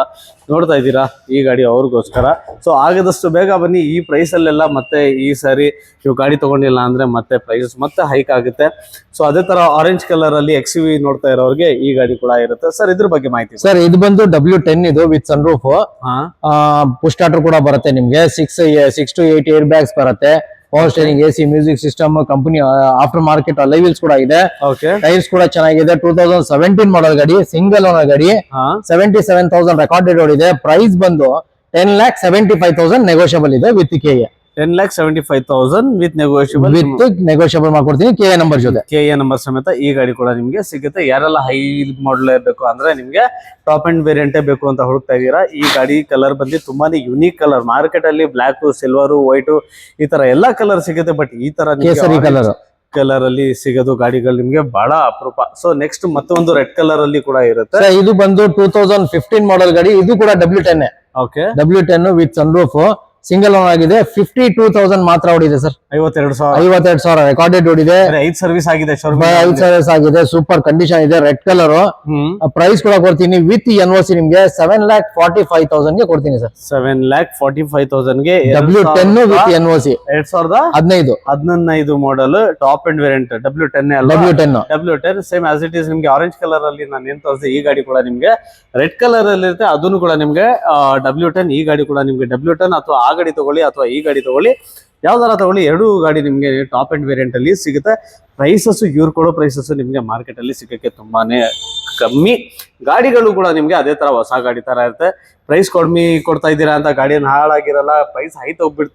ನೋಡ್ತಾ ಇದ್ದೀರಾ, ಈ ಗಾಡಿ ಅವ್ರಿಗೋಸ್ಕರ. ಸೊ ಆಗದಷ್ಟು ಬೇಗ ಬನ್ನಿ. ಈ ಪ್ರೈಸ್ ಅಲ್ಲೆಲ್ಲ ಮತ್ತೆ ಈ ಸಾರಿ ನೀವು ಗಾಡಿ ತಗೊಂಡಿಲ್ಲ ಅಂದ್ರೆ ಮತ್ತೆ ಪ್ರೈಸ್ ಮತ್ತೆ ಹೈಕ್ ಆಗುತ್ತೆ. ಸೊ ಅದೇ ತರ ಆರೆಂಜ್ ಕಲರ್ ಅಲ್ಲಿ XUV ನೋಡ್ತಾ ಇರೋರಿಗೆ ಈ ಗಾಡಿ ಕೂಡ ಇರುತ್ತೆ. ಸರ್ ಇದ್ರ ಬಗ್ಗೆ ಮಾಹಿತಿ ಸರ್. ಇದು ಬಂದು W10 ಇದು with sun roof, push starter ಕೂಡ ಬರುತ್ತೆ ನಿಮ್ಗೆ. 6 to 8 ಏರ್ ಬ್ಯಾಗ್ಸ್ ಬರುತ್ತೆ. Power steering, AC, music system, company after market alloy wheels ಕೂಡ ಇದೆ. ಟೈರ್ಸ್ ಕೂಡ ಚೆನ್ನಾಗಿದೆ. 2017 ಮಾಡಲ್ ಗಾಡಿ, ಸಿಂಗಲ್ ಓನರ್ ಗಾಡಿ. 77,000 ರೆಕಾರ್ಡೆಡ್ ಓಡಿದೆ. ಪ್ರೈಸ್ ಬಂದು 10,75,000 ನೆಗೋಷಿಯಬಲ್ ಇದೆ ವಿತ್ KA. 10,75,000 ವಿತ್ ನೆಗೋಷಿಯಬಲ್ ಮಾಡ್ಕೊಡ್ತೀನಿ KA ನಂಬರ್ ಜೊತೆ. KA ನಂಬರ್ ಸಮೇತ ಈ ಗಾಡಿ ಕೂಡ ನಿಮ್ಗೆ ಸಿಗುತ್ತೆ. ಯಾರೆಲ್ಲ ಹೈ ಮಾಡಲ್ ಬೇಕು ಅಂದ್ರೆ ನಿಮ್ಗೆ ಟಾಪ್ ಅಂಡ್ ವೇರಿಯಂಟೇ ಬೇಕು ಅಂತ ಹುಡುಕ್ತಾ ಇದೀರಾ, ಈ ಗಾಡಿ ಕಲರ್ ಬಂದು ತುಂಬಾನೇ ಯುನೀಕ್ ಕಲರ್. ಮಾರ್ಕೆಟ್ ಅಲ್ಲಿ ಬ್ಲಾಕ್, ಸಿಲ್ವರ್, ವೈಟ್ ಈ ತರ ಎಲ್ಲಾ ಕಲರ್ ಸಿಗುತ್ತೆ. ಬಟ್ ಈ ತರ ಕೇಸರಿ ಕಲರ್ ಅಲ್ಲಿ ಸಿಗೋದು ಗಾಡಿಗಳು ನಿಮ್ಗೆ ಬಹಳ ಅಪರೂಪ. ಸೊ ನೆಕ್ಸ್ಟ್ ಮತ್ತೊಂದು ರೆಡ್ ಕಲರ್ ಅಲ್ಲಿ ಕೂಡ ಇರುತ್ತೆ. ಇದು ಬಂದು 2015 ಮಾಡಲ್ ಗಾಡಿ. ಇದು ಕೂಡ W10. Okay, W10 with sun roof, single own ಆಗಿದೆ. 52,000 ಮಾತ್ರ ಓಡಿದೆ ಸರ್. 52,000 ರೆಕಾರ್ಡೆಡ್ ಓಡಿದೆ. 5 ಸರ್ವಿಸ್ ಆಗಿದೆ. 5 ಸರ್ವಿಸ್ ಆಗಿದೆ. ಸೂಪರ್ ಕಂಡೀಷನ್ ಇದೆ. Red colour. ಪ್ರೈಸ್ ಕೂಡ ಕೊಡ್ತೀನಿ ವಿತ್ NOC ನಿಮ್ಗೆ 7,45,000 ಗೆ ಕೊಡ್ತೀನಿ ಸರ್. 7,45,000 ಗೆ W10 with NOC 2015 model top end variant W10 same as it is. ನಿಮ್ಗೆ ಆರೆಂಜ್ ಕಲರ್ ಅಲ್ಲಿ ನಾನು ಏನ್ ತೋರಿಸಿದೆ ಈ ಗಾಡಿ ಕೂಡ ನಿಮ್ಗೆ ರೆಡ್ ಕಲರ್ ಅಲ್ಲಿ ಇರುತ್ತೆ. ಅದನ್ನು ಕೂಡ ನಿಮ್ಗೆ W10. ಈ ಗಾಡಿ ಕೂಡ ನಿಮ್ಗೆ W10 ಅಥವಾ ಆ ಗಾಡಿ ತಗೊಳ್ಳಿ ಅಥವಾ ಈ ಗಾಡಿ ತಗೊಳ್ಳಿ, ಯಾವ್ದಾರ ತಗೊಳ್ಳಿ, ಎರಡು ಗಾಡಿ ನಿಮ್ಗೆ ಟಾಪ್ ಅಂಡ್ ವೇರಿಯಂಟ್ ಅಲ್ಲಿ ಸಿಗುತ್ತೆ. ಪ್ರೈಸಸ್ ಇವ್ರು ಕೊಡೋ ಪ್ರೈಸಸ್ ನಿಮ್ಗೆ ಮಾರ್ಕೆಟ್ ಅಲ್ಲಿ ಸಿಗಕ್ಕೆ ತುಂಬಾನೇ ಕಮ್ಮಿ. ಗಾಡಿಗಳು ಕೂಡ ನಿಮ್ಗೆ ಅದೇ ತರ ಹೊಸ ಗಾಡಿ ತರ ಇರುತ್ತೆ. ಪ್ರೈಸ್ ಕಡಿಮೆ ಕೊಡ್ತಾ ಇದ್ದೀರಾ ಅಂತ ಗಾಡಿಯನ್ನು ಹಾಳಾಗಿರಲ್ಲ, ಪ್ರೈಸ್ ಹೈ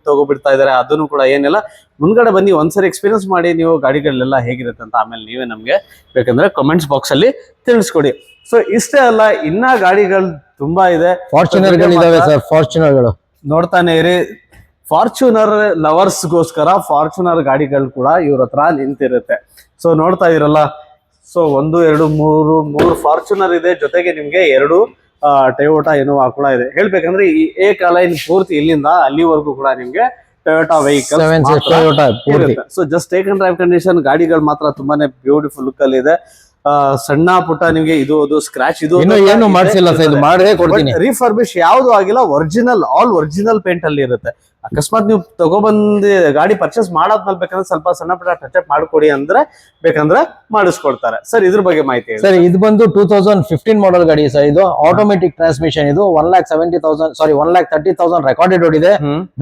ತಗೋಬಿಡ್ತಾ ಇದಾರೆ ಅದನ್ನು ಕೂಡ ಏನಿಲ್ಲ. ಮುಂದ್ಗಡೆ ಬನ್ನಿ, ಒಂದ್ಸರಿ ಎಕ್ಸ್ಪೀರಿಯನ್ಸ್ ಮಾಡಿ ನೀವು ಗಾಡಿಗಳೆಲ್ಲ ಹೇಗಿರುತ್ತೆ ಅಂತ. ಆಮೇಲೆ ನೀವೇ ನಮ್ಗೆ ಬೇಕಂದ್ರೆ ಕಮೆಂಟ್ಸ್ ಬಾಕ್ಸ್ ಅಲ್ಲಿ ತಿಳಿಸ್ಕೊಡಿ. ಸೊ ಇಷ್ಟೇ ಅಲ್ಲ, ಇನ್ನ ಗಾಡಿಗಳು ತುಂಬಾ ಇದೆ. ಫಾರ್ಚುನರ್ ಗಳಿದಾವೆ ಸರ್. ಫಾರ್ಚುನರ್ಗಳು ನೋಡ್ತಾನೆ ಇರಿ. ಫಾರ್ಚುನರ್ ಲವರ್ಸ್ಗೋಸ್ಕರ ಫಾರ್ಚುನರ್ ಗಾಡಿಗಳು ಕೂಡ ಇವ್ರ ಹತ್ರ ನಿಂತಿರುತ್ತೆ. ಸೊ ನೋಡ್ತಾ ಇರಲ್ಲ. ಸೊ 1, 2, 3 ಫಾರ್ಚುನರ್ ಇದೆ. ಜೊತೆಗೆ ನಿಮ್ಗೆ 2 ಟೊಯೋಟಾ ಇನೋವಾ ಕೂಡ ಇದೆ. ಹೇಳ್ಬೇಕಂದ್ರೆ ಈ ಏಕ ಲೈನ್ ಪೂರ್ತಿ ಇಲ್ಲಿಂದ ಅಲ್ಲಿವರೆಗೂ ಕೂಡ ನಿಮ್ಗೆ Toyota vehicle. So just take and drive condition ಗಾಡಿಗಳು ಮಾತ್ರ ತುಂಬಾನೇ ಬ್ಯೂಟಿಫುಲ್ ಲುಕ್ ಅಲ್ಲಿ ಇದೆ. ಸಣ್ಣ ಪುಟ್ಟ ನಿಮ್ಗೆ ಇದು ಸ್ಕ್ರಾಚ್ ಇದು ಏನು ಮಾಡಿಸಿಲ್ಲ ಸರ್. ಇದು ಮಾಡೇ ಕೊಡ್ತೀನಿ. ರೀಫರ್ಬಿಶ್ ಯಾವ್ದು ಆಗಿಲ್ಲ. ಆಲ್ ಒರಿಜಿನಲ್ ಪೇಂಟ್ ಅಲ್ಲಿ ಇರುತ್ತೆ. ಅಕಸ್ಮಾತ್ ನೀವು ತಗೊಬಂದು ಗಾಡಿ ಪರ್ಚೇಸ್ ಮಾಡಾದ್ಮೇಲೆ ಬೇಕಂದ್ರೆ ಸ್ವಲ್ಪ ಸಣ್ಣ ಪುಟ್ಟ ಟಚ್ ಅಪ್ ಮಾಡ್ಕೊಡಿ ಅಂದ್ರೆ ಬೇಕಂದ್ರೆ ಮಾಡಿಸ್ಕೊಡ್ತಾರೆ. ಸರ್ ಇದ್ರ ಬಗ್ಗೆ ಮಾಹಿತಿ ಸರ್. ಇದು ಬಂದು 2015 ಮಾಡಲ್ ಗಾಡಿ ಸರ್. ಇದು ಆಟೋಮೆಟಿಕ್ ಟ್ರಾನ್ಸ್ಮಿಷನ್. ಇದು 1,30,000 ರೆಕಾರ್ಡೆಡ್ ಓಡಿದೆ.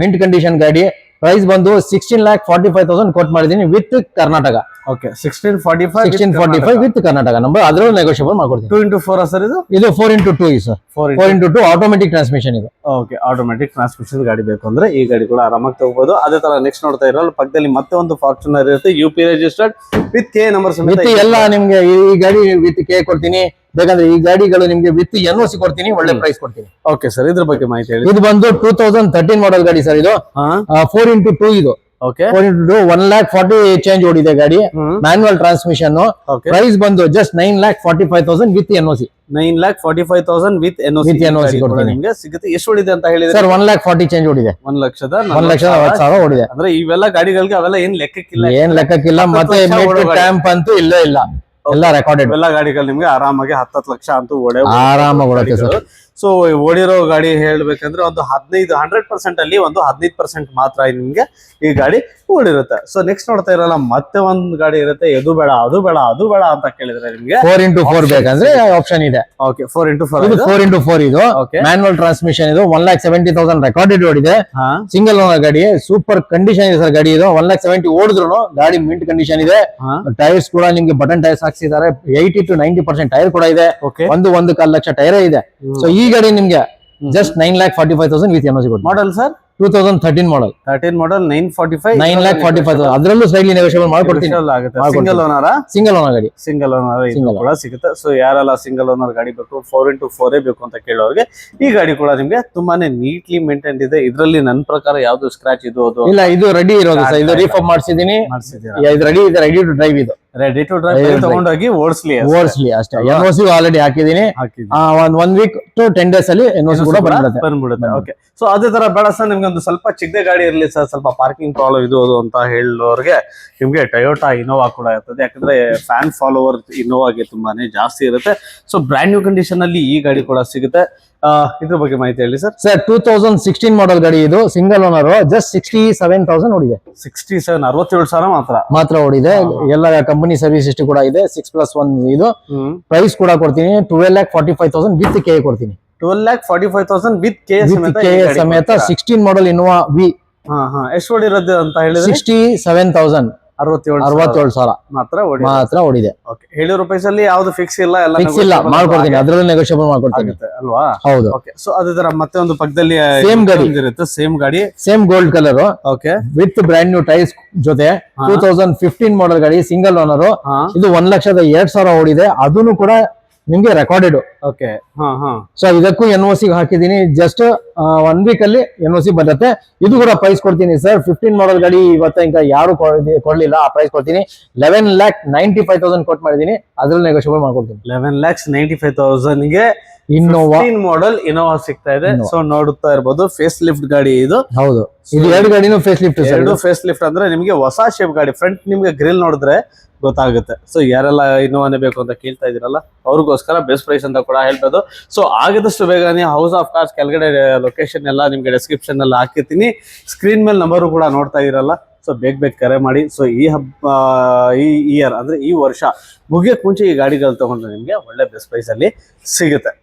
ಮಿಂಟ್ ಕಂಡೀಷನ್ ಗಾಡಿ. ಪ್ರೈಸ್ ಬಂದು 16,45,000 ಕೊಟ್ ಮಾಡಿದೀನಿ with Karnataka. Okay, 1645 with Karnataka number. ಅದ್ರಲ್ಲೂ ನೆಗೋಷಿಯಬಲ್ ಮಾಡ್ಕೊಡ್ತೀನಿ. 2x4 ಸರ್ ಇದು 4x2 sir. 4x2 automatic transmission ಇದು. ಓಕೆ, ಆಟೋಮೆಟಿಕ್ ಟ್ರಾನ್ಸ್ಮಿಷನ್ ಗಾಡಿ ಬೇಕು ಅಂದ್ರೆ ಈ ಗಾಡಿ ಕೂಡ ಆರಾಮಾಗಿ ತಗೋಬಹುದು. ಅದೇ ತರ ನೆಕ್ಸ್ಟ್ ನೋಡ್ತಾ ಇರಲ್ಲ ಪಕ್ಕದಲ್ಲಿ ಮತ್ತೆ ಒಂದು ಫಾರ್ಚುನರ್ ಇರುತ್ತೆ, UP registered with KA number ಸಮೇತ ಎಲ್ಲ ನಿಮ್ಗೆ. ಈ ಗಾಡಿ ವಿತ್ KA ಕೊಡ್ತೀನಿ. ಬೇಕಂದ್ರೆ ಈ ಗಾಡಿಗಳು ನಿಮ್ಗೆ ವಿತ್ NOC ಕೊಡ್ತೀನಿ. ಒಳ್ಳೆ ಪ್ರೈಸ್ ಕೊಡ್ತೀನಿ. ಓಕೆ ಸರ್, ಇದ್ರ ಬಗ್ಗೆ ಮಾಹಿತಿ ಹೇಳಿ. ಇದು ಬಂದು 2013 ಮಾಡಲ್ ಗಾಡಿ ಸರ್. ಇದು 4x2 ಇದು. ಓಕೆ, 4x2 1,40,000 ಚೇಂಜ್ ಓಡಿದೆ ಗಾಡಿ. Manual transmission. ಪ್ರೈಸ್ ಬಂದು just 9,45,000 with NOC. 9,45,000 with NOC ಕೊಡ್ತೀನಿ. ನಿಮ್ಗೆ ಸಿಗುತ್ತೆ. ಎಷ್ಟು ಓಡಿದೆ ಅಂತ ಹೇಳಿದ್ರೆ ಸರ್ 1,40,000 ಚೇಂಜ್ ಓಡಿದೆ. 1,40,000 ಓಡಿದೆ. ಅಂದ್ರೆ ಇವೆಲ್ಲ ಗಾಡಿಗಳಿಗೆ ಅವೆಲ್ಲ ಏನ್ ಲೆಕ್ಕಕ್ಕಿಲ್ಲ. ಮತ್ತೆ ಟ್ಯಾಂಪ್ ಅಂತೂ ಇಲ್ಲ. ಎಲ್ಲ ರೆಕಾರ್ಡೆಡ್. ಎಲ್ಲ ಗಾಡಿಗಳು ನಿಮ್ಗೆ ಆರಾಮಾಗಿ 10 ಲಕ್ಷ ಅಂತೂ ಆರಾಮಾಗಿ. ಸೊ ಓಡಿರೋ ಗಾಡಿ ಹೇಳ್ಬೇಕಂದ್ರೆ ಒಂದು 100% ಅಲ್ಲಿ ಒಂದು 15% ಮಾತ್ರ ನಿಮ್ಗೆ ಈ ಗಾಡಿ ಓಡಿರುತ್ತೆ. ಸೊ ನೆಕ್ಸ್ಟ್ ನೋಡ್ತಾ ಇರಲ್ಲ ಮತ್ತೆ ಒಂದು ಗಾಡಿ ಇರುತ್ತೆ. ಅದು ಬೇಡ ಅಂತ ಕೇಳಿದ್ರೆ ನಿಮ್ಗೆ 4x4 ಬೇಕಂದ್ರೆ ಆಪ್ಷನ್ ಇದೆ. ಓಕೆ, 4x4 ಇದು ಮ್ಯಾನ್ಯುವಲ್ ಟ್ರಾನ್ಸ್ಮಿಷನ್. ಇದು 1,70,000 ರೆಕಾರ್ಡೆಡ್ ಓಡಿದೆ. ಸಿಂಗಲ್ ಓನರ್ ಗಾಡಿ. ಸೂಪರ್ ಕಂಡೀಷನ್ ಇದೆ ಸರ್ ಗಾಡಿ. ಇದು 1,70,000 ಓಡಿದ್ರು ಗಾಡಿ ಮಿಂಟ್ ಕಂಡೀಷನ್ ಇದೆ. ಟೈರ್ಸ್ ಕೂಡ ನಿಮ್ಗೆ ಬಟನ್ ಟೈರ್ಸ್ ಹಾಕ್ಸಿದ್ದಾರೆ. 80 to 90% ಟೈರ್ ಕೂಡ ಇದೆ. 1.25 ಲಕ್ಷ ಟೈರ್ ಇದೆ. ಸೊ ಈ ಗಾಡಿ ನಿಮ್ಗೆ ಜಸ್ಟ್ 9,45,000 ವಿತ್ NOC ಕೊಡ್ತೀನಿ. ಮಾಡಲ್ ಸರ್ 2013 ಮಾಡಲ್. 9,45,000 ಅದರಲ್ಲೂ ಸ್ಲೈಡ್ಲಿ ನೆಗೋಷಿಯಬಲ್ ಮಾಡ್ಕೊಡ್ತೀನಿ. ಸಿಂಗಲ್ ಓನರ್ ಗಾಡಿ. ಸಿಂಗಲ್ ಓನರ್ ಕೂಡ ಸಿಗುತ್ತೆ. ಸೊ ಯಾರೆಲ್ಲ ಸಿಂಗಲ್ ಓನರ್ ಗಾಡಿ ಬೇಕು, 4x4 ಬೇಕು ಅಂತ ಕೇಳೋರಿಗೆ ಈ ಗಾಡಿ ಕೂಡ ನಿಮ್ಗೆ ತುಂಬಾನೇ ನೀಟ್ಲಿ ಮೇಂಟೈನ್ ಇದೆ. ಇದರಲ್ಲಿ ನನ್ನ ಪ್ರಕಾರ ಯಾವ್ದು ಸ್ಕ್ರಾಚ್ ಇದು ಇಲ್ಲ. ಇದು ರೆಡಿ ಇರೋದು ಸರ್. ಇದು ರೀಫಾರ್ಮ್ ಮಾಡಿಸಿದೀನಿ. ಇದು ರೆಡಿ ಟು ಡ್ರೈವ್. ಇದು ರೆಡಿ ಟು ಡ್ರೈವ್ ತಗೊಂಡೋಗಿ ಓಡಿಸ್ಲಿ ಓಡಿಸ್ಲಿ ಅಷ್ಟೇ. NOC ಆಲ್ರೆಡಿ ಹಾಕಿದೀನಿ. ಒನ್ ವೀಕ್ ಟು 10 days ಅಲ್ಲಿ NOC ಕೂಡ ಬಂದ್ಬಿಡುತ್ತೆ. ಓಕೆ, ಸೊ ಅದೇ ತರ ಬೇಡ ಸರ್ ನಿಮ್ಗೆ ಒಂದು ಸ್ವಲ್ಪ ಚಿಕ್ಕದೇ ಗಾಡಿ ಇರಲಿ ಸರ್, ಸ್ವಲ್ಪ ಪಾರ್ಕಿಂಗ್ ಪ್ರಾಬ್ಲಮ್ ಇದು ಅದು ಅಂತ ಹೇಳೋರಿಗೆ ನಿಮ್ಗೆ ಟೊಯೋಟಾ ಇನೋವಾ ಕೂಡ ಇರ್ತದೆ. ಯಾಕಂದ್ರೆ ಫ್ಯಾನ್ ಫಾಲೋವರ್ ಇನೋವಾಗೆ ತುಂಬಾನೇ ಜಾಸ್ತಿ ಇರುತ್ತೆ. ಸೊ ಬ್ರ್ಯಾಂಡ್ ನ್ಯೂ ಕಂಡೀಷನ್ ಅಲ್ಲಿ ಈ ಗಾಡಿ ಕೂಡ ಸಿಗುತ್ತೆ. ಇದ್ರ ಬಗ್ಗೆ ಮಾಹಿತಿ ಹೇಳಿ ಸರ್. ಸರ್ 2016 ಮಾಡೆಲ್ ಗಾಡಿ ಇದು, ಸಿಂಗಲ್ ಓನರ್, ಜಸ್ಟ್ 67,000 ಓಡಿದೆ. 67 67,000 ಮಾತ್ರ ಓಡಿದೆ. ಎಲ್ಲ ಕಂಪನಿ ಸರ್ವಿಸ್ ಇಷ್ಟು ಕೂಡ ಇದೆ. 6+1 ಇದು. ಪ್ರೈಸ್ ಕೂಡ ಕೊಡ್ತೀನಿ 12,45,000 ವಿತ್ ಕೆ ಕೊಡ್ತೀನಿ. 12,45,000 ವಿತ್ ಕೆ ಸಮೇತ 16 ಮಾಡೆಲ್ ಇನೋವಾ ವಿ. ಎಷ್ಟು ಓಡಿರೋದು ಅಂತ ಹೇಳಿದ್ರೆ 67,000 67,000 ಮಾತ್ರ ಓಡಿದೆ. ಹೇಳಿರೋ ಪ್ರೈಸ್ ಅಲ್ಲಿ ಯಾವ್ದು ಫಿಕ್ಸ್ ಇಲ್ಲ, ಎಲ್ಲ ಫಿಕ್ಸ್ ಇಲ್ಲ, ಮಾಡ್ಕೊಡ್ತೀನಿ, ಅದರಲ್ಲೂ ನೆಗೋಷಿಯಬಲ್ ಮಾಡ್ಕೊಡ್ತೀನಿ ಅಲ್ವಾ? ಹೌದು. ಸೊ ಅದೇ ತರ ಮತ್ತೆ ಒಂದು ಪಕ್ಕದಲ್ಲಿ ಸೇಮ್ ಗಾಡಿ ಇರುತ್ತೆ, ಸೇಮ್ ಗಾಡಿ, same gold colour. Okay, with brand new tyres ಜೊತೆ 2015 ಮಾಡೆಲ್ ಗಾಡಿ, ಸಿಂಗಲ್ ಓನರ್. ಇದು 1,02,000 ಓಡಿದೆ. ಅದನ್ನು ಕೂಡ ನಿಮ್ಗೆ ರೆಕಾರ್ಡೆಡ್. ಓಕೆ, ಸೊ ಇದಕ್ಕೂ NOC ಹಾಕಿದೀನಿ. ಜಸ್ಟ್ 1 ವೀಕ್ ಅಲ್ಲಿ NOC ಬರುತ್ತೆ. ಇದು ಕೂಡ ಪ್ರೈಸ್ ಕೊಡ್ತೀನಿ ಸರ್. 15 ಮಾಡೆಲ್ ಗಾಡಿ ಇವತ್ತ ಈಗ ಯಾರು ಕೊಡ್ಲಿಲ್ಲ, ಆ ಪ್ರೈಸ್ ಕೊಡ್ತೀನಿ. 11,95,000 ಕೊಟ್ಟು ಮಾಡಿದೀನಿ, ಅದ್ರಲ್ಲಿ ನೆಗೋಷಿಯಬಲ್ ಮಾಡ್ಕೊಡ್ತೀನಿ. 11,95,000 ಗೆ ಇನ್ನೋವಾ ಮಾಡೆಲ್ ಇನೋವಾ ಸಿಗ್ತಾ ಇದೆ. ಸೊ ನೋಡುತ್ತಾ ಇರಬಹುದು, ಫೇಸ್ ಲಿಫ್ಟ್ ಗಾಡಿ ಇದು. ಹೌದು, ಇದು 2 ಗಾಡಿನೂ ಫೇಸ್ ಲಿಫ್ಟ್. 2 ಫೇಸ್ ಲಿಫ್ಟ್ ಅಂದ್ರೆ ನಿಮ್ಗೆ ಹೊಸ ಶೇಪ್ ಗಾಡಿ. ಫ್ರಂಟ್ ನಿಮ್ಗೆ ಗ್ರಿಲ್ ನೋಡಿದ್ರೆ ಗೊತ್ತಾಗುತ್ತೆ. ಸೊ ಯಾರೆಲ್ಲ ಇನ್ನೋವಾನೇ ಬೇಕು ಅಂತ ಕೇಳ್ತಾ ಇದೀರಲ್ಲ, ಅವ್ರಿಗೋಸ್ಕರ ಬೆಸ್ಟ್ ಪ್ರೈಸ್ ಅಂತ ಕೂಡ ಹೇಳ್ಬೋದು. ಸೊ ಆಗದಷ್ಟು ಬೇಗನೆ ಹೌಸ್ ಆಫ್ ಕಾರ್ಸ್ ಕೆಳಗಡೆ ಲೊಕೇಶನ್ ಎಲ್ಲ ನಿಮ್ಗೆ ಡಿಸ್ಕ್ರಿಪ್ಷನ್ ಅಲ್ಲಿ ಹಾಕಿರ್ತೀನಿ. ಸ್ಕ್ರೀನ್ ಮೇಲೆ ನಂಬರು ಕೂಡ ನೋಡ್ತಾ ಇರಲ್ಲ. ಸೊ ಬೇಗ ಕರೆ ಮಾಡಿ. ಸೊ ಈ ಇಯರ್ ಅಂದ್ರೆ ಈ ವರ್ಷ ಮುಗಿಯೋಕ್ ಮುಂಚೆ ಈ ಗಾಡಿಗಳು ತಗೊಂಡ್ರೆ ನಿಮ್ಗೆ ಒಳ್ಳೆ ಬೆಸ್ಟ್ ಪ್ರೈಸ್ ಅಲ್ಲಿ ಸಿಗುತ್ತೆ.